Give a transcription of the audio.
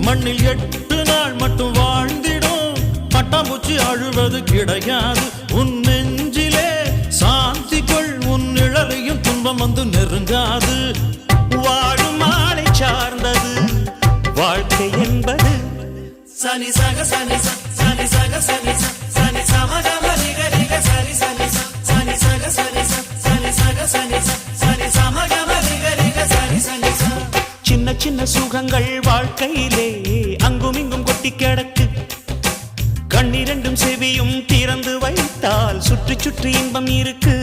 மண்ணில் 8 நாள் மட்டும் வாழ்ந்திடும் பட்டாம்பூச்சி அழுவது கிடையாது உன் நெஞ்சிலே சாந்தி கொள் உன் நிழலையும் துன்பம் வந்து நெருங்காது வாழும் ஆளை சார்ந்தது வாழ்க்கை என்பது சனி சக சனி சனி சக சனி சனி சமகம நிக நிக சனி சனி சனி சக சனி சனி சக சனி சனி சமகம நிக நிக சனி சனி சின்ன சின்ன சுகங்கள் வாழ்க்கையிலே அங்கும் இங்கும் கொட்டி கிடக்கு கண்ணிரண்டும் செவியும் திறந்து வைத்தால் சுற்றி சுற்றி இன்பம் இருக்கு